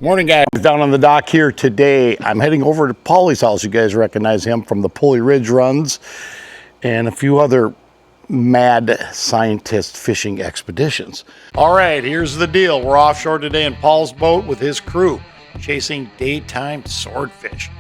Morning, guys. Down on the dock here today. I'm heading over to Paulie's house. You guys recognize him from the Pulley Ridge runs and a few other mad scientist fishing expeditions. All right, here's the deal. We're offshore today in Paul's boat with his crew, chasing daytime swordfish.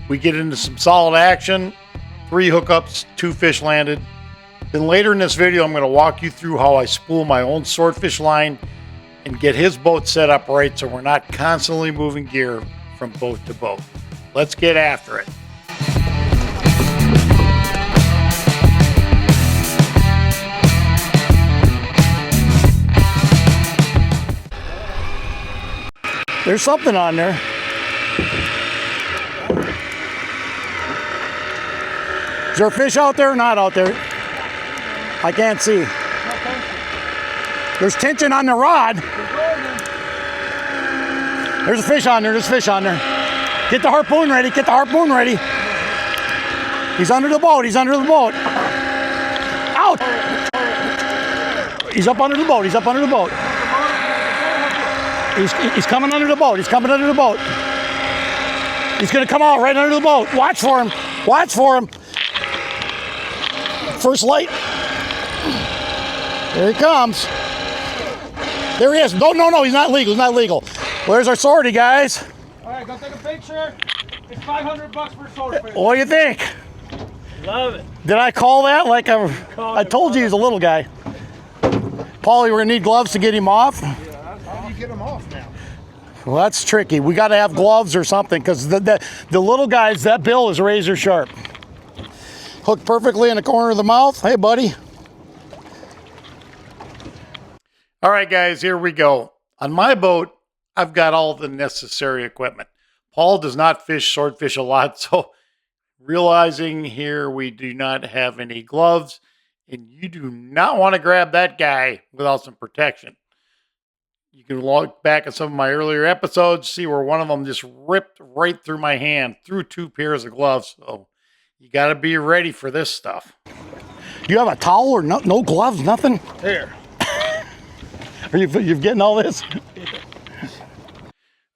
We get into some solid action, 3 hookups, 2 fish landed. Then later in this video, I'm going to walk you through how I spool my own swordfish line and get his boat set up right so we're not constantly moving gear from boat to boat. Let's get after it. There's something on there. Is there a fish out there or not out there? I can't see. There's tension on the rod. There's a fish on there. There's a fish on there. Get the harpoon ready. Get the harpoon ready. He's under the boat. He's under the boat. Out! He's up under the boat. He's up under the boat. He's coming under the boat. He's coming under the boat. He's going to come out right under the boat. Watch for him. Watch for him. First light. There he comes. There he is. No, he's not legal. He's not legal. Where's our sortie, guys? All right, go take a picture. It's $500 for swordfish. What do you think? Love it. Did I call that? Like I told you he's a little guy. Paulie, we're gonna need gloves to get him off. Yeah, how do you get him off now? Well, that's tricky. We got to have gloves or something because the little guys, that bill is razor sharp. Hooked perfectly in the corner of the mouth. Hey, buddy. All right, guys, here we go. On my boat, I've got all the necessary equipment. Paul does not fish swordfish a lot, so realizing here we do not have any gloves, and you do not want to grab that guy without some protection. You can look back at some of my earlier episodes, see where one of them just ripped right through my hand, through 2 pairs of gloves. So you got to be ready for this stuff. You have a towel or no gloves, nothing? Here. Are you getting all this?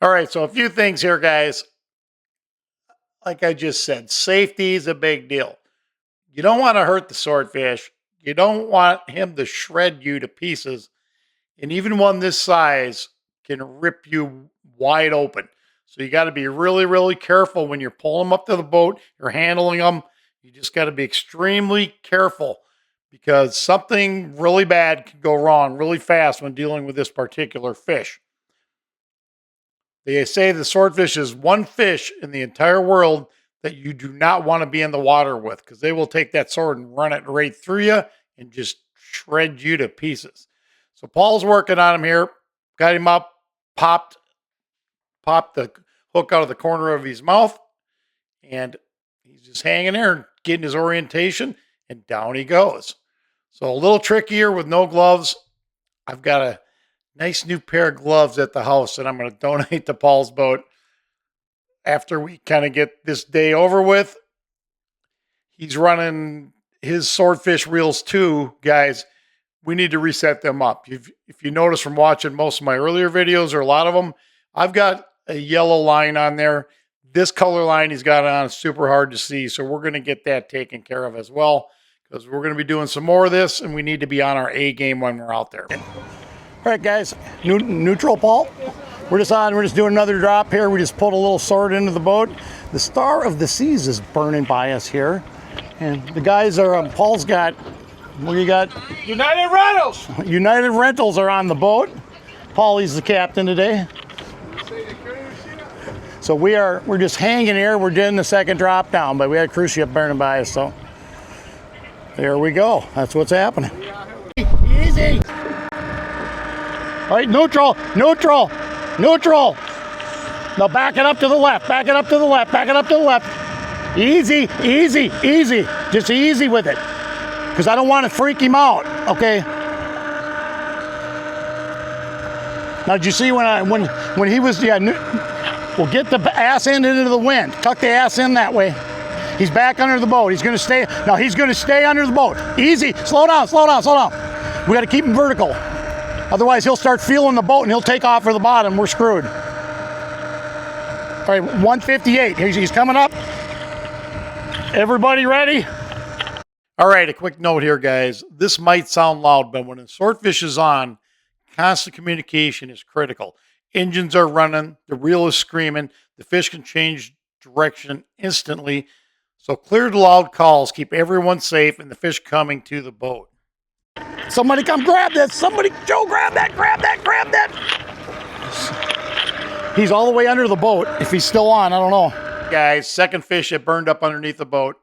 All right, so a few things here, guys. Like I just said, safety is a big deal. You don't want to hurt the swordfish. You don't want him to shred you to pieces. And even one this size can rip you wide open. So you got to be really, really careful when you're pulling them up to the boat. You're handling them. You just got to be extremely careful because something really bad can go wrong really fast when dealing with this particular fish. They say the swordfish is one fish in the entire world that you do not want to be in the water with because they will take that sword and run it right through you and just shred you to pieces. So Paul's working on him here. Got him up, popped the hook out of the corner of his mouth, and he's just hanging there, getting his orientation, and down he goes. So a little trickier with no gloves. I've got a nice new pair of gloves at the house that I'm going to donate to Paul's boat after we kind of get this day over with. He's running his swordfish reels too, guys. We need to reset them up. If you notice from watching most of my earlier videos or a lot of them, I've got a yellow line on there. This color line he's got on is super hard to see, so we're going to get that taken care of as well because we're going to be doing some more of this, and we need to be on our A game when we're out there. All right, guys, neutral, Paul. We're just doing another drop here. We just pulled a little sword into the boat. The Star of the Seas is burning by us here, and the guys are. Paul's got. What do you got? United Rentals. United Rentals are on the boat. Paulie's the captain today. So we're just hanging here. We're doing the second drop down, but we had a cruise ship burning by us, so there we go. That's what's happening. Easy. All right, neutral. Now back it up to the left. Back it up to the left. Easy. Just easy with it, because I don't want to freak him out. Okay. Now, did you see when he was we'll get the ass end into the wind. Tuck the ass in that way. He's back under the boat. He's going to stay. Now he's going to stay under the boat. Easy. Slow down. We got to keep him vertical. Otherwise, he'll start feeling the boat and he'll take off for the bottom. We're screwed. All right, 158. He's coming up. Everybody ready? All right, a quick note here, guys. This might sound loud, but when a swordfish is on, constant communication is critical. Engines are running, the reel is screaming, the fish can change direction instantly. So clear the loud calls, keep everyone safe, and the fish coming to the boat. Somebody come grab this. Somebody, Joe, grab that, grab that, grab that. He's all the way under the boat. If he's still on, I don't know. Guys, second fish that burned up underneath the boat.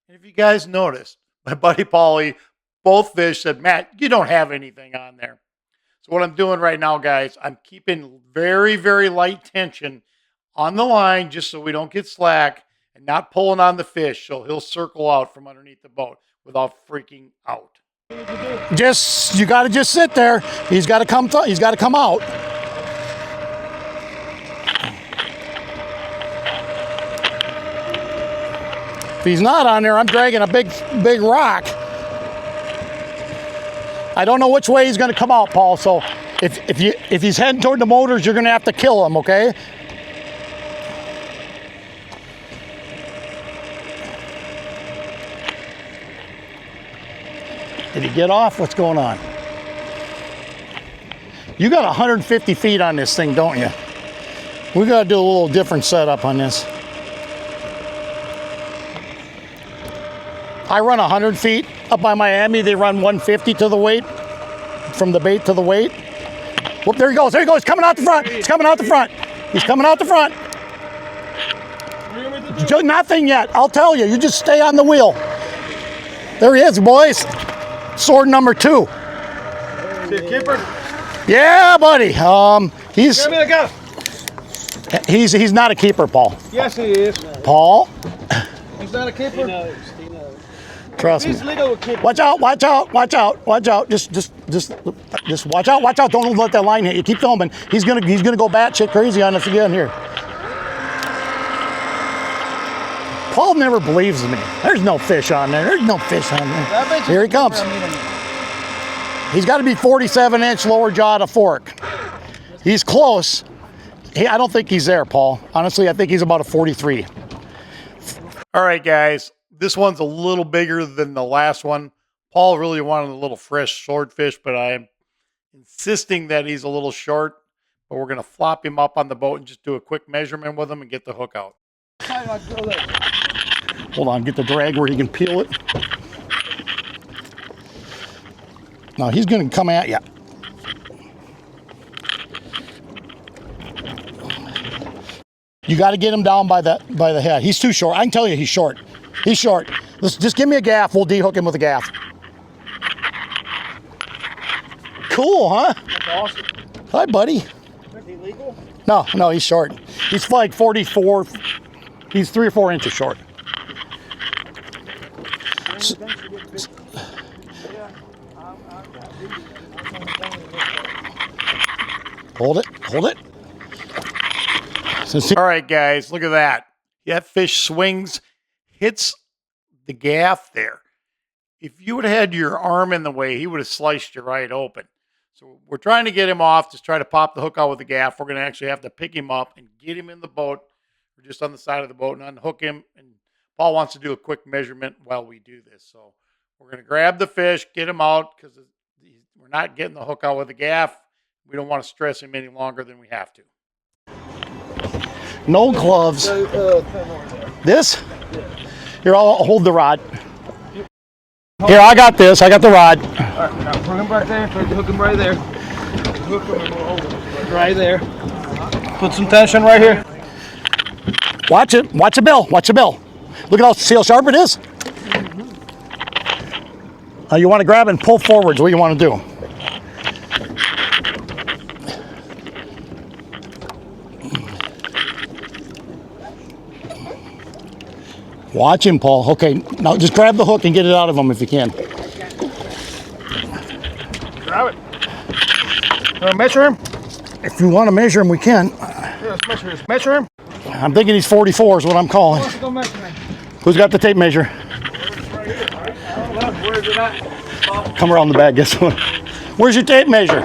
And if you guys noticed, my buddy Paulie, both fish said, Matt, you don't have anything on there. So what I'm doing right now, guys, I'm keeping very, very light tension on the line just so we don't get slack and not pulling on the fish. So he'll circle out from underneath the boat without freaking out. You got to just sit there. He's got to come. He's got to come out. If he's not on there, I'm dragging a big rock. I don't know which way he's going to come out, Paul. So if he's heading toward the motors, you're going to have to kill him, okay? Did he get off? What's going on? You got 150 feet on this thing, don't you? We got to do a little different setup on this. I run 100 feet. Up by Miami, they run 150 to the weight, from the bait to the weight. Whoop, there he goes, there he goes, coming out the front. He's coming out the front. He's coming out the front. Nothing yet, I'll tell you. You just stay on the wheel. There he is, boys. Sword number 2. See a keeper? Yeah, buddy. He's Give me the gun. he's not a keeper, Paul. Yes, he is. Paul, He's not a keeper. He knows. trust me. He's legal with keeper. Watch out! Watch out! Watch out! Watch out! Just watch out! Watch out! Don't let that line hit you. Keep filming. He's gonna go batshit crazy on us again here. Paul never believes me. There's no fish on there. There's no fish on there. Here he comes. He's got to be 47-inch lower jaw to fork. He's close. I don't think he's there, Paul. Honestly, I think he's about a 43. All right, guys. This one's a little bigger than the last one. Paul really wanted a little fresh swordfish, but I'm insisting that he's a little short. But we're going to flop him up on the boat and just do a quick measurement with him and get the hook out. Hold on, get the drag where he can peel it. Now he's going to come at you. You got to get him down by the head. He's too short. I can tell you he's short. He's short. Just give me a gaff. We'll de-hook him with a gaff. Cool, huh? That's awesome. Hi, buddy. Is he legal? No, he's short. He's like 44. He's 3 or 4 inches short. Hold it. All right, guys, look at that. That fish swings, hits the gaff there. If you would have had your arm in the way, he would have sliced you right open. So we're trying to get him off, just try to pop the hook out with the gaff. We're going to actually have to pick him up and get him in the boat. We're just on the side of the boat and unhook him. And Paul wants to do a quick measurement while we do this. So we're going to grab the fish, get him out, because we're not getting the hook out with the gaff. We don't want to stress him any longer than we have to. No gloves. This? Here, I'll hold the rod. Here, I got this. I got the rod. All right, now put him right there. Hook him right there. Hook him right there. Put some tension right here. Watch it. Watch the bill. Watch the bill. Look at see how sharp it is. Now you want to grab and pull forwards. What you want to do? Watch him, Paul. Okay, now just grab the hook and get it out of him if you can. Grab it. You want to measure him? If you want to measure him, we can. Yeah, let's measure him. Measure him. I'm thinking he's 44 is what I'm calling. Let's go measure him. Who's got the tape measure? Where's it at? Come around the back, guess what? Where's your tape measure?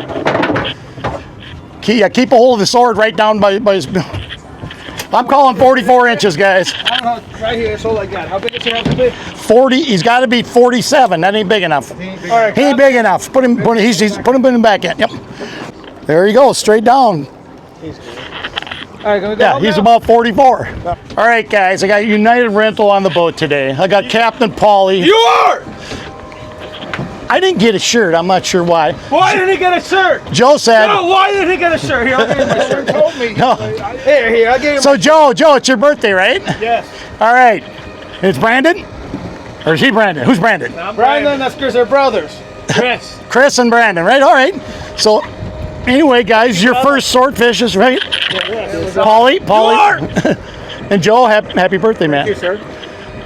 Keep a hold of the sword right down by his... I'm calling 44 inches, guys. I don't know, right here, so like that. How big does he have to be? 40. He's got to be 47. That ain't big enough. All right, He ain't big enough. Put him back in. Yep. There you go, straight down. All right, gonna go Yeah, he's now? about 44. All right, guys, I got United Rental on the boat today. I got Captain Paulie. You are! I didn't get a shirt. I'm not sure why. Why didn't he get a shirt? Joe said. No, why didn't he get a shirt? Here, I'll give him my shirt. Told me. No. Here, I gave him. So Joe, it's your birthday, right? Yes. All right. It's Brandon? Or is he Brandon? Who's Brandon? Brandon, that's because they're brothers. Chris. Chris and Brandon, right? All right. So anyway, guys, your first swordfishes, right? Paulie. And Joe, happy birthday, man. Thank you, sir.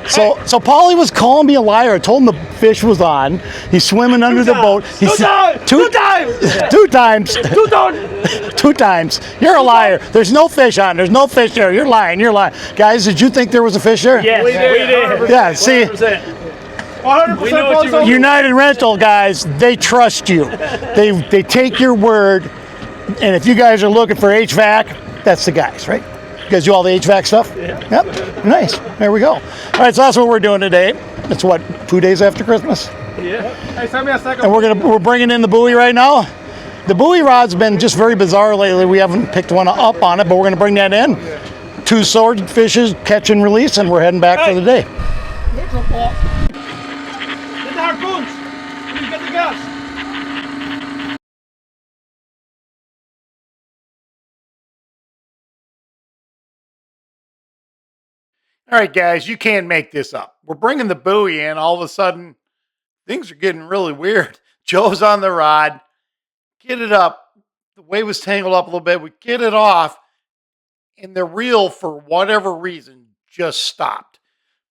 So Paulie was calling me a liar. I told him the fish was on. He's swimming under the boat. Two times! Two times. Two times. You're a liar. There's no fish on. There's no fish there. You're lying. Guys, did you think there was a fish there? Yes, we did. Yeah, see, 100% United Rental guys, they trust you. They take your word. And if you guys are looking for HVAC, that's the guys, right? You guys do all the HVAC stuff? Yeah. Yep. Nice. There we go. All right, so that's what we're doing today. It's what, 2 days after Christmas? Yeah. Hey, send me a second. And we're bringing in the buoy right now. The buoy rod's been just very bizarre lately. We haven't picked one up on it, but we're going to bring that in. 2 swordfishes, catch and release, and we're heading back for the day. Get the harpoons. Please get the gas. All right, guys, you can't make this up. We're bringing the buoy in. All of a sudden, things are getting really weird. Joe's on the rod. Get it up. The weight was tangled up a little bit. We get it off, and the reel, for whatever reason, just stopped.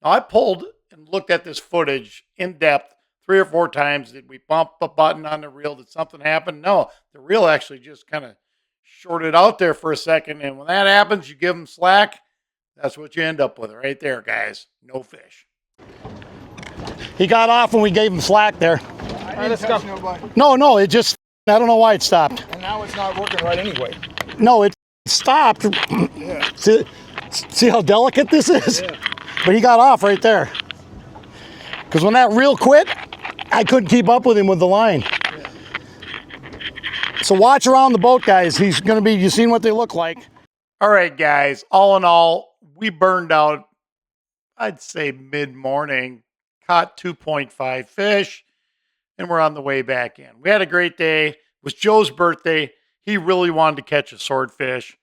Now, I pulled and looked at this footage in depth 3 or 4 times. Did we bump a button on the reel? Did something happen? No, the reel actually just kind of shorted out there for a second, and when that happens, you give them slack. That's what you end up with right there, guys. No fish. He got off when we gave him slack there. All right, let's go. No, it just, I don't know why it stopped. And now it's not working right anyway. No, it stopped. Yeah. See how delicate this is? Yeah. But he got off right there. Because when that reel quit, I couldn't keep up with him with the line. Yeah. So watch around the boat, guys. He's going to be, you seen what they look like. All right, guys. All in all, we burned out, I'd say mid-morning, caught 2.5 fish, and we're on the way back in. We had a great day. It was Joe's birthday. He really wanted to catch a swordfish.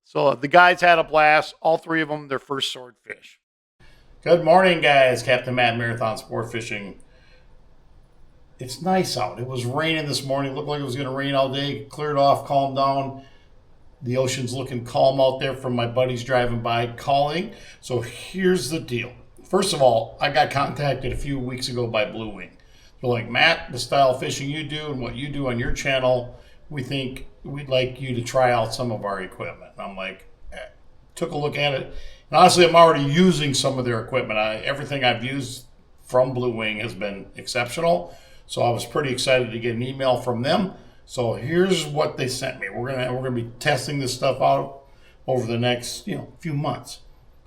So the guys had a blast. All 3 of them, their first swordfish. Good morning, guys. Captain Matt, Marathon Sport Fishing. It's nice out. It was raining this morning. It looked like it was going to rain all day. It cleared off, calmed down. The ocean's looking calm out there from my buddies driving by calling. So here's the deal. First of all, I got contacted a few weeks ago by Bluewing. They're like, Matt, the style of fishing you do and what you do on your channel, we think we'd like you to try out some of our equipment. And I'm like, took a look at it. And honestly, I'm already using some of their equipment. Everything I've used from Bluewing has been exceptional. So I was pretty excited to get an email from them. So here's what they sent me. We're gonna be testing this stuff out over the next few months.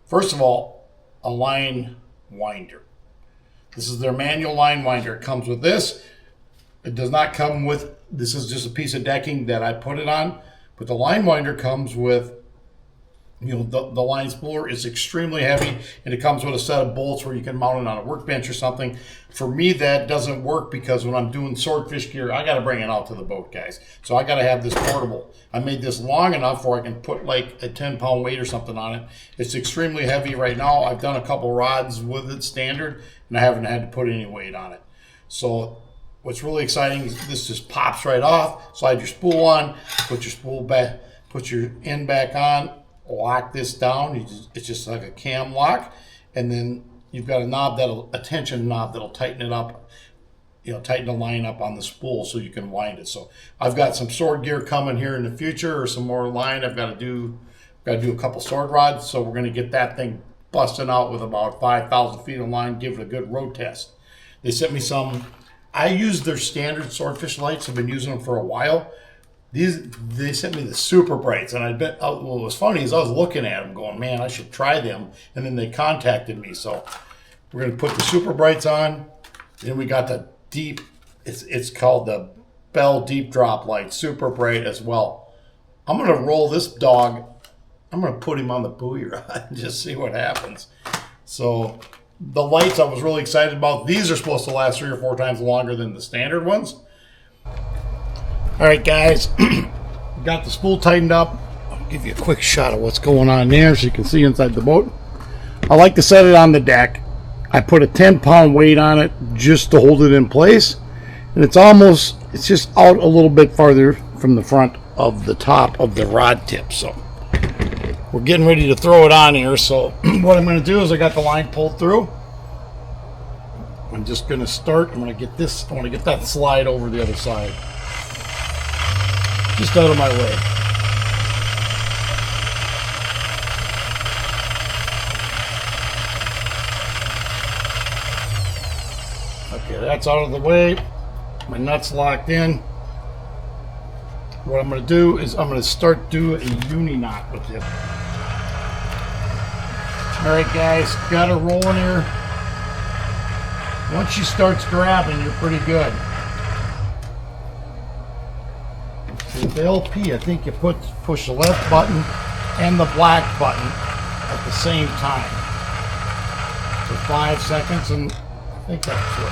First of all, a line winder. This is their manual line winder. It comes with this. It does not come with, this is just a piece of decking that I put it on, but the line winder comes with the line spooler is extremely heavy, and it comes with a set of bolts where you can mount it on a workbench or something. For me, that doesn't work because when I'm doing swordfish gear, I got to bring it out to the boat, guys. So I got to have this portable. I made this long enough where I can put like a 10-pound weight or something on it. It's extremely heavy right now. I've done a couple rods with it standard, and I haven't had to put any weight on it. So what's really exciting is this just pops right off. Slide your spool on, put your spool back, put your end back on, lock this down. It's just like a cam lock, and then you've got a tension knob that'll tighten it up, tighten the line up on the spool so you can wind it. So I've got some sword gear coming here in the future, or some more line. I've got to do a couple sword rods, so we're going to get that thing busting out with about 5,000 feet of line, give it a good road test. They sent me some. I use their standard swordfish lights. I've been using them for a while. They sent me the super brights, and I bet what was funny is I was looking at them going, man, I should try them. And then they contacted me, so we're gonna put the super brights on. Then we got the deep. It's called the Bell Deep Drop Light, super bright as well. I'm gonna roll this dog. I'm gonna put him on the buoy rod and just see what happens. So the lights I was really excited about. These are supposed to last 3 or 4 times longer than the standard ones. All right, guys, got the spool tightened up. I'll give you a quick shot of what's going on there so you can see inside the boat. I like to set it on the deck. I put a 10-pound weight on it just to hold it in place. And it's just out a little bit farther from the front of the top of the rod tip. So we're getting ready to throw it on here. So what I'm going to do is I got the line pulled through. I'm just going to start. I want to get that slide over the other side. Just out of my way. Okay, that's out of the way. My nut's locked in. What I'm going to do is I'm going to start doing a uni knot with it. Alright guys, got her rolling here. Once she starts grabbing, you're pretty good. With the LP, I think you push the left button and the black button at the same time for 5 seconds, and I think that's it.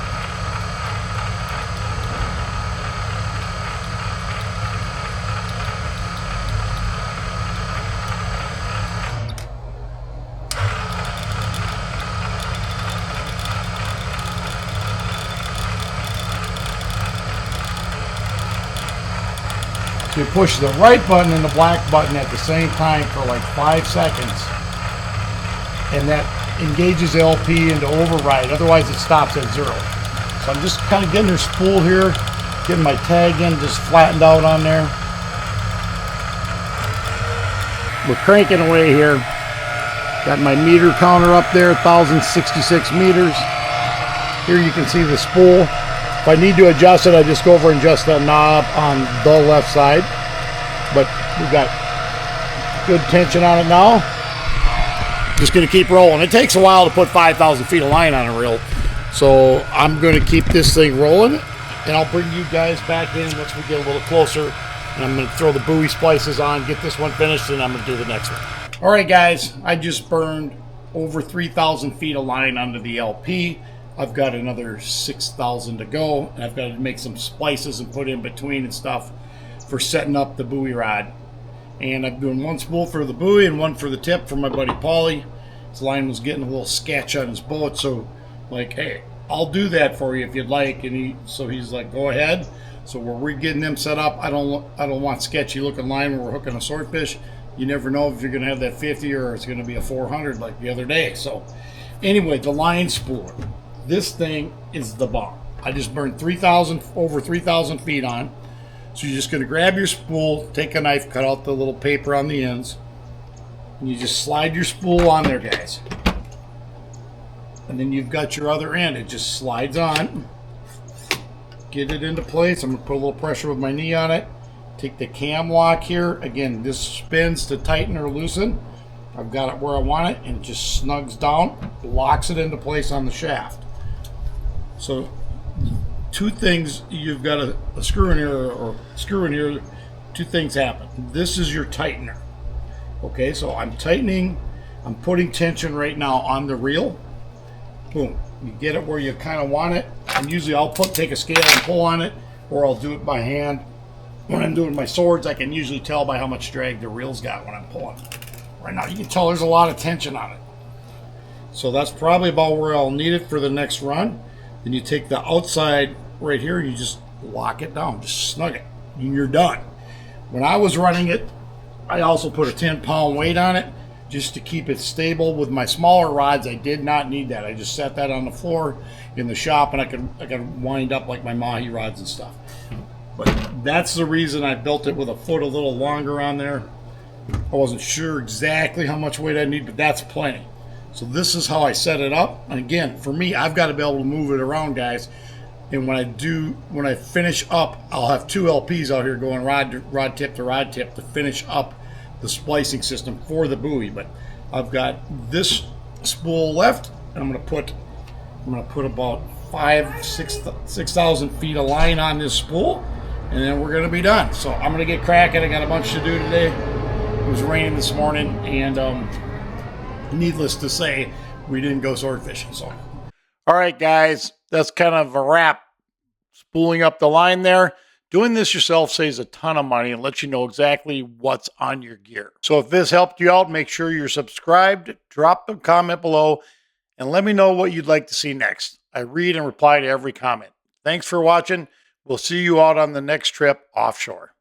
So you push the right button and the black button at the same time for like 5 seconds, and that engages LP into override. Otherwise it stops at 0. So I'm just kind of getting her spool here, getting my tag in, just flattened out on there. We're cranking away here. Got my meter counter up there, 1,066 meters. Here you can see the spool. If I need to adjust it, I just go over and adjust that knob on the left side. But we've got good tension on it now. Just going to keep rolling. It takes a while to put 5,000 feet of line on a reel. So I'm going to keep this thing rolling. And I'll bring you guys back in once we get a little closer. And I'm going to throw the buoy splices on, get this one finished, and I'm going to do the next one. All right, guys. I just burned over 3,000 feet of line under the LP. I've got another 6,000 to go, and I've got to make some splices and put in between and stuff for setting up the buoy rod. And I'm doing one spool for the buoy and one for the tip for my buddy Paulie. His line was getting a little sketch on his boat, so like, hey, I'll do that for you if you'd like. And he's like, go ahead. So we're getting them set up. I don't want sketchy looking line when we're hooking a swordfish. You never know if you're going to have that 50 or it's going to be a 400 like the other day. So anyway, the line spooler. This thing is the bomb. I just burned over 3,000 feet on. So you're just going to grab your spool, take a knife, cut out the little paper on the ends, and you just slide your spool on there, guys. And then you've got your other end. It just slides on. Get it into place. I'm going to put a little pressure with my knee on it. Take the cam lock here. Again, this spins to tighten or loosen. I've got it where I want it, and it just snugs down, locks it into place on the shaft. So 2 things, you've got a screw in here or screw in here. 2 things happen. This is your tightener. Okay, so I'm tightening, I'm putting tension right now on the reel. Boom, you get it where you kind of want it. And usually I'll take a scale and pull on it, or I'll do it by hand. When I'm doing my swords, I can usually tell by how much drag the reel's got when I'm pulling. Right now you can tell there's a lot of tension on it. So that's probably about where I'll need it for the next run. Then you take the outside right here and you just lock it down, just snug it, and you're done. When I was running it, I also put a 10-pound weight on it just to keep it stable. With my smaller rods, I did not need that. I just set that on the floor in the shop, and I could wind up like my mahi rods and stuff. But that's the reason I built it with a foot a little longer on there. I wasn't sure exactly how much weight I need, but that's plenty. So this is how I set it up. And again, for me, I've got to be able to move it around, guys. And when I finish up, I'll have 2 LPs out here going rod tip to rod tip to finish up the splicing system for the buoy. But I've got this spool left, and I'm gonna put about 6,000 feet of line on this spool, and then we're gonna be done. So I'm gonna get cracking. I got a bunch to do today. It was raining this morning, and needless to say, we didn't go sword fishing. So, All right, guys, that's kind of a wrap. Spooling up the line there. Doing this yourself saves a ton of money and lets you know exactly what's on your gear. So if this helped you out, make sure you're subscribed, drop a comment below, and let me know what you'd like to see next. I read and reply to every comment. Thanks for watching. We'll see you out on the next trip offshore.